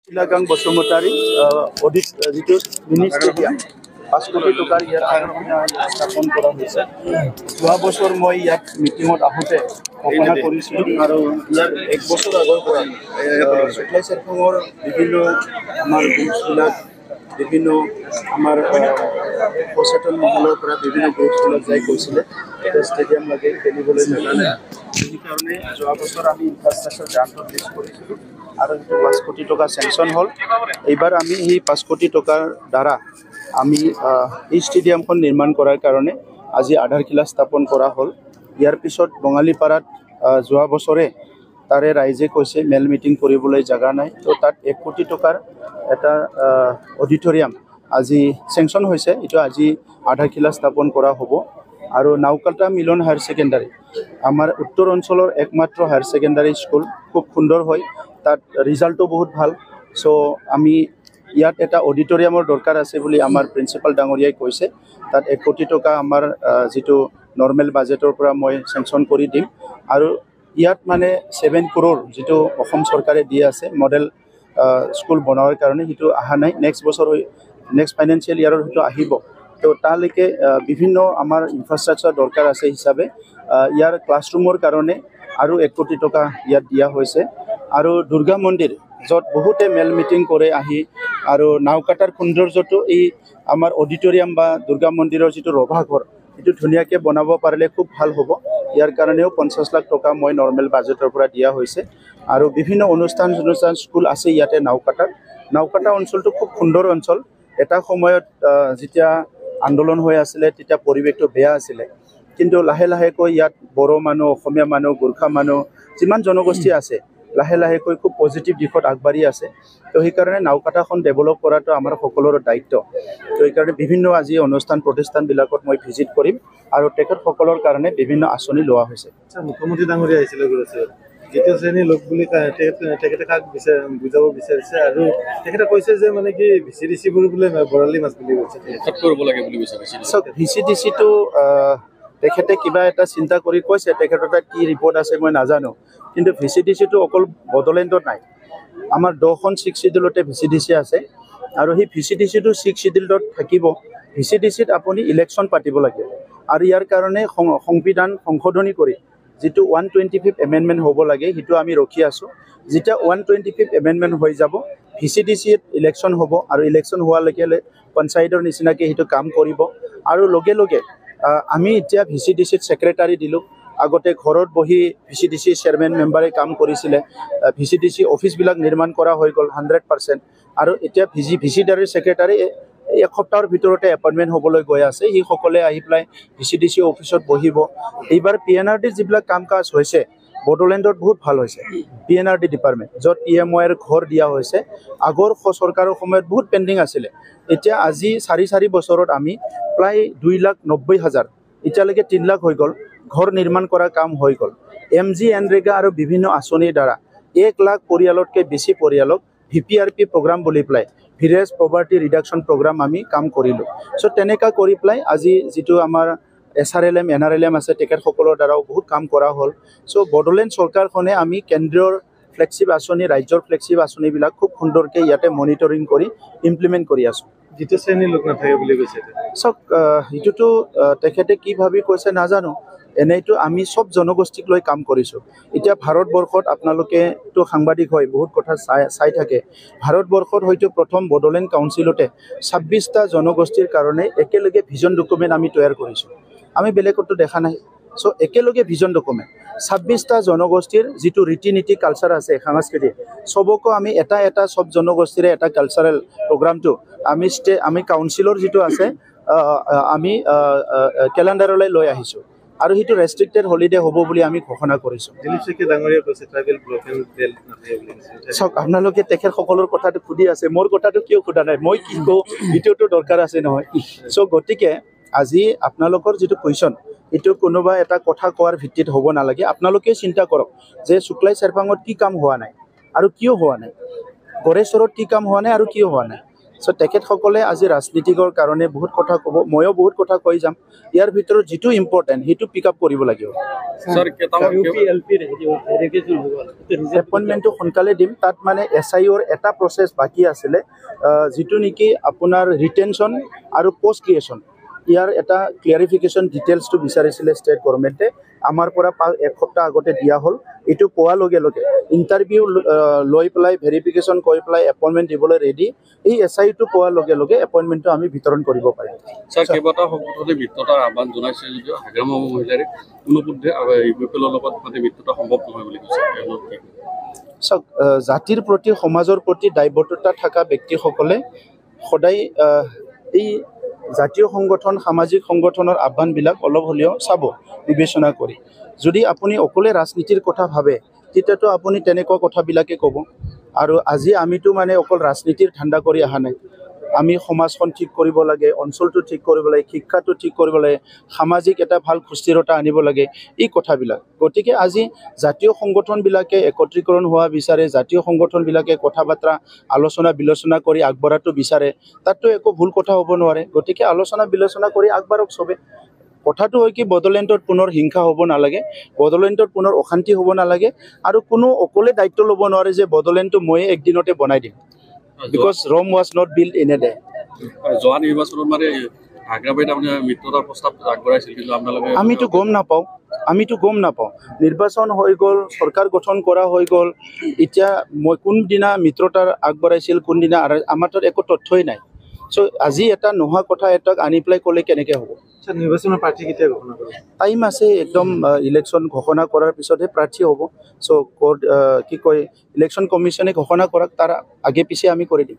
শিলাগাং Basumatary audit যিটো mini stadium 5 কোটি টকাৰ ইয়াত স্থাপন কৰা হৈছে। যোৱা বছৰ মই ইয়াত মিটিঙত আহোঁতে ঘোষণা কৰিছিলোঁ আৰু ইয়াত 1 বছৰ আগৰ পৰা চুক্লাই চেৰফাঙৰ বিভিন্ন আমাৰ গ্ৰুপবিলাক বিভিন্ন আমাৰ সচেতন মহলৰ পৰা বিভিন্ন গ্ৰুপবিলাক যাই কৈছিলে ষ্টেডিয়াম লাগে খেলিবলৈ জেগা নাই। সেইকাৰণে যোৱা বছৰ আমি ইনফ্ৰাষ্ট্ৰাকচাৰ গ্ৰাণ্টত লিষ্ট কৰিছিলোঁ আৰু সেইটো 5 কোটি টকা চেংচন হ'ল। এইবাৰ আমি সেই 5 কোটি টকাৰ দ্বাৰা আমি এই ষ্টেডিয়ামখন নিৰ্মাণ কৰাৰ কাৰণে আজি আধাৰশিলা স্থাপন কৰা হ'ল। ইয়াৰ পিছত বঙালীপাৰাত যোৱা বছৰে তাৰে ৰাইজে কৈছে মেল মিটিং কৰিবলৈ জেগা নাই, তো তাত 1 কোটি টকাৰ এটা অডিটৰিয়াম আজি চেংচন হৈছে। এইটো আজি আধাৰশিলা স্থাপন কৰা হ'ব। আৰু নাওকাটা মিলন হায়াৰ ছেকেণ্ডাৰী আমাৰ উত্তৰ অঞ্চলৰ একমাত্ৰ হায়াৰ ছেকেণ্ডাৰী স্কুল, খুব সুন্দৰ হয়, তাত ৰিজাল্টটো বহুত ভাল। চ' আমি ইয়াত এটা অডিটৰিয়ামৰ দৰকাৰ আছে বুলি আমাৰ প্ৰিন্সিপাল ডাঙৰীয়াই কৈছে। তাত 1 কোটি টকা আমাৰ যিটো নৰ্মেল বাজেটৰ পৰা মই চেংচন কৰি দিম। আৰু ইয়াত মানে 7 crore যিটো অসম চৰকাৰে দি আছে মডেল স্কুল বনোৱাৰ কাৰণে, সেইটো অহা নাই। নেক্সট ফাইনেন্সিয়েল ইয়াৰৰ সেইটো আহিব। তো তালৈকে বিভিন্ন আমাৰ ইনফ্ৰাষ্ট্ৰাকচাৰ দৰকাৰ আছে হিচাপে ইয়াৰ ক্লাছৰুমৰ কাৰণে আৰু 1 কোটি টকা ইয়াত দিয়া হৈছে। আৰু দুৰ্গা মন্দিৰ য'ত বহুতে মেল মিটিং কৰে আহি, আৰু নাওকাটাৰ সৌন্দৰ্যটো এই আমাৰ অডিটৰিয়াম বা দুৰ্গা মন্দিৰৰ যিটো ৰভাঘৰ সেইটো ধুনীয়াকৈ বনাব পাৰিলে খুব ভাল হ'ব। ইয়াৰ কাৰণেও 50 লাখ টকা মই নৰ্মেল বাজেটৰ পৰা দিয়া হৈছে। আৰু বিভিন্ন অনুষ্ঠান স্কুল আছে ইয়াতে নাওকাটা অঞ্চলটো খুব সুন্দৰ অঞ্চল। এটা সময়ত যেতিয়া আন্দোলন হৈ আছিলে তেতিয়া পৰিৱেশটো বেয়া আছিলে, কিন্তু লাহে লাহেকৈ ইয়াত বড়ো মানুহ, অসমীয়া মানুহ, গোৰ্খা মানুহ যিমান জনগোষ্ঠী আছে লাহে লাহেকৈ খুব পজিটিভ দিশত আগবাঢ়ি আছে। তো সেইকাৰণে নাওকাটাখন ডেভেলপ কৰাটো আমাৰ সকলোৰে দায়িত্ব। তো সেইকাৰণে বিভিন্ন আজি অনুষ্ঠান প্ৰতিষ্ঠানবিলাকত মই ভিজিট কৰিম আৰু তেখেতসকলৰ কাৰণে বিভিন্ন আঁচনি লোৱা হৈছে। মুখ্যমন্ত্ৰী ডাঙৰীয়া আহিছিলে দ্বিতীয় শ্ৰেণীৰ লোক বুলি তেখেতে কাক বুজাব বিচাৰিছে, আৰু তেখেতে কৈছে যে মানে কি VCDCবোৰ বোলে বৰালি মাছ বুলি কৈছে, কৰিব লাগে বুলি বিচাৰিছে। চাওক, VCDCটো তেখেতে কিবা এটা চিন্তা কৰি কৈছে, তেখেতৰ তাত কি ৰিপৰ্ট আছে মই নাজানো। কিন্তু VCDCটো অকল বড়োলেণ্ডত নাই, আমাৰ 10খন 6 শিডিউলতে VCDC আছে। আৰু সেই VCDCটো 6 শিডিউলত থাকিব। VCDCত আপুনি ইলেকশ্যন পাতিব লাগিব, আৰু ইয়াৰ কাৰণে সংবিধান সংশোধনী কৰি যিটো 125th এমেণ্ডমেণ্ট হ'ব লাগে সেইটো আমি ৰখি আছোঁ। যেতিয়া 125th এমেণ্ডমেণ্ট হৈ যাব VCDCত ইলেকশ্যন হ'ব, আৰু ইলেকশ্যন হোৱালৈকে পঞ্চায়তৰ নিচিনাকৈ সেইটো কাম কৰিব। আৰু লগে লগে আমি এতিয়া VCDCত ছেক্ৰেটাৰী দিলোঁ। আগতে ঘৰত বহি VCDC চেয়াৰমেন মেম্বাৰে কাম কৰিছিলে। VCDC অফিচবিলাক নিৰ্মাণ কৰা হৈ গ'ল 100%। আৰু এতিয়া VCDCৰ ছেক্ৰেটাৰী 1 সপ্তাহৰ ভিতৰতে এপইণ্টমেণ্ট হ'বলৈ গৈ আছে। সেইসকলে আহি পেলাই VCDC অফিচত বহিব। এইবাৰ PNRD যিবিলাক কাম কাজ হৈছে বড়োলেণ্ডত বহুত ভাল হৈছে। PNRD ডিপাৰ্টমেণ্ট য'ত PMOৰ ঘৰ দিয়া হৈছে, আগৰ চৰকাৰৰ সময়ত বহুত পেণ্ডিং আছিলে। এতিয়া আজি 4 বছৰত আমি প্ৰায় 2,90,000, এতিয়ালৈকে 3 লাখ হৈ গ'ল, ঘৰ নিৰ্মাণ কৰা কাম হৈ গ'ল। MG এনৰেগা আৰু বিভিন্ন আঁচনিৰ দ্বাৰা 1 লাখ পৰিয়ালতকৈ বেছি পৰিয়ালক VPRP প্ৰগ্ৰাম বুলি পেলাই ভিলেজ পভাৰ্টি ৰিডাকশ্যন প্ৰগ্ৰাম আমি কাম কৰিলোঁ। চ' তেনেকুৱা কৰি পেলাই আজি যিটো আমাৰ SRLM NRLM আছে তেখেতসকলৰ দ্বাৰাও বহুত কাম কৰা হ'ল। চ' বড়োলেণ্ড চৰকাৰখনে আমি কেন্দ্ৰীয় ফ্লেগশ্বিপ আঁচনি, ৰাজ্যৰ ফ্লেগশ্বিপ আঁচনিবিলাক খুব সুন্দৰকৈ ইয়াতে মনিটৰিং কৰি ইমপ্লিমেণ্ট কৰি আছোঁ। দ্বিতীয় শ্ৰেণীৰ লোক নাথাকে বুলি কৈছে। চাওক, সেইটোতো তেখেতে কি ভাবি কৈছে নাজানো। এনেইতো আমি চব জনগোষ্ঠীক লৈ কাম কৰিছোঁ। এতিয়া ভাৰতবৰ্ষত আপোনালোকেতো সাংবাদিক হয়, বহুত কথা চাই থাকে। ভাৰতবৰ্ষত হয়তো প্ৰথম বড়োলেণ্ড কাউন্সিলতে 26টা জনগোষ্ঠীৰ কাৰণে একেলগে ভিজন ডকুমেণ্ট আমি তৈয়াৰ কৰিছোঁ। আমি বেলেগতো দেখা নাই। চ' একেলগে ভিজন ডকুমেণ্ট 26টা জনগোষ্ঠীৰ যিটো ৰীতি নীতি কালচাৰ আছে, সাংস্কৃতিক চবকো আমি এটা চব জনগোষ্ঠীৰে এটা কালচাৰেল প্ৰগ্ৰামটো আমি কাউন্সিলৰ যিটো আছে আমি কেলেণ্ডাৰলৈ লৈ আহিছোঁ। আৰু সেইটো ৰেষ্ট্ৰিক্টেড হলিডে হ'ব বুলি আমি ঘোষণা কৰিছোঁ। চাওক, আপোনালোকে তেখেতসকলৰ কথাটো সুধি আছে, মোৰ কথাটো কিয় সোধা নাই? মই কি কওঁ এইটোতো দৰকাৰ আছে নহয়। চ' গতিকে আজি আপোনালোকৰ যিটো কুৱেশ্যন, এইটো কোনোবা এটা কথা কোৱাৰ ভিত্তিত হ'ব নালাগে। আপোনালোকে চিন্তা কৰক যে চুক্লাই চেৰফাঙত কি কাম হোৱা নাই আৰু কিয় হোৱা নাই, গড়েশ্বৰত কি কাম হোৱা নাই আৰু কিয় হোৱা নাই। সো তেখেতসকলে আজি ৰাজনীতিকৰ কাৰণে বহুত কথা ক'ব, ময়ো বহুত কথা কৈ যাম। ইয়াৰ ভিতৰত যিটো ইম্পৰ্টেণ্ট সেইটো পিক আপ কৰিব লাগিব। এপইণ্টমেণ্টটো সোনকালে দিম। তাত মানে SIOৰ এটা প্ৰচেছ বাকী আছিলে, যিটো নেকি আপোনাৰ ৰিটেনশ্যন আৰু পষ্ট ক্ৰিয়েশ্যন, ইয়াৰ এটা ক্লিয়াৰিফিকেশ্যন ডিটেইলছটো বিচাৰিছিলে ষ্টেট গভৰ্ণমেণ্টে। আমাৰ পৰা 1 সপ্তাহ আগতে দিয়া হ'ল। এইটো পোৱাৰ লগে লগে ইণ্টাৰভিউ লৈ পেলাই ভেৰিফিকেশ্যন কৰি পেলাই এপইণ্টমেণ্ট দিবলৈ ৰেডি। এই SIটো পোৱাৰ লগে লগে এপইণ্টমেণ্টটো আমি বিতৰণ কৰিব পাৰিম। স্যাৰ, কেইবাটাও সংগঠনে মিত্ৰতাৰ আহ্বান জনাইছে যদিও হাগ্ৰামা মহিলাৰে কোনোপধ্যে UPPৰ লগত মানে মিত্ৰতা সম্ভৱ নহয় বুলি কৈছে। চাওক, জাতিৰ প্ৰতি সমাজৰ প্ৰতি দায়বদ্ধতা থকা ব্যক্তিসকলে সদায় এই জাতীয় সংগঠন সামাজিক সংগঠনৰ আহ্বানবিলাক অলপ হ'লেও চাব, বিবেচনা কৰি। যদি আপুনি অকলে ৰাজনীতিৰ কথা ভাবে তেতিয়াতো আপুনি তেনেকুৱা কথাবিলাকে ক'ব। আৰু আজি আমিতো মানে অকল ৰাজনীতিৰ ঠাণ্ডা কৰি অহা নাই। আমি সমাজখন ঠিক কৰিব লাগে, অঞ্চলটো ঠিক কৰিব লাগে, শিক্ষাটো ঠিক কৰিব লাগে, সামাজিক এটা ভাল সুস্থিৰতা আনিব লাগে, এই কথাবিলাক। গতিকে আজি জাতীয় সংগঠনবিলাকে একত্ৰীকৰণ হোৱা বিচাৰে, জাতীয় সংগঠনবিলাকে কথা বাৰ্তা আলোচনা বিলোচনা কৰি আগবঢ়াটো বিচাৰে। তাততো একো ভুল কথা হ'ব নোৱাৰে। গতিকে আলোচনা বিলোচনা কৰি আগবাঢ়ক চবে। কথাটো হয় কি, বড়োলেণ্ডত পুনৰ হিংসা হ'ব নালাগে, বড়োলেণ্ডত পুনৰ অশান্তি হ'ব নালাগে, আৰু কোনো অকলে দায়িত্ব ল'ব নোৱাৰে যে বড়োলেণ্ডটো ময়ে একদিনতে বনাই দিম। Because Rome was not built in a day. যোৱা নিৰ্বাচনত মানে হাগ্ৰাবাৰীত আপুনি মিত্ৰতাৰ প্ৰস্তাৱ আগবঢ়াইছিল, কিন্তু আপোনালোকে আমিতো গম নাপাওঁ। নিৰ্বাচন হৈ গ'ল, চৰকাৰ গঠন কৰা হৈ গ'ল। এতিয়া মই কোনদিনা মিত্ৰতাৰ আগবঢ়াইছিল, কোনদিনা আমাৰ তাত একো তথ্যই নাই। চ' আজি এটা নোহোৱা কথা এটাক আনি পেলাই ক'লে কেনেকৈ হ'ব? নিৰ্বাচনৰ প্ৰাৰ্থী কেতিয়া ঘোষণা কৰিব? টাইম আছে একদম। ইলেকশ্যন ঘোষণা কৰাৰ পিছতহে প্ৰাৰ্থী হ'ব। চ' ইলেকশ্যন কমিশ্যনে ঘোষণা কৰক, তাৰ আগে পিছে আমি কৰি দিম।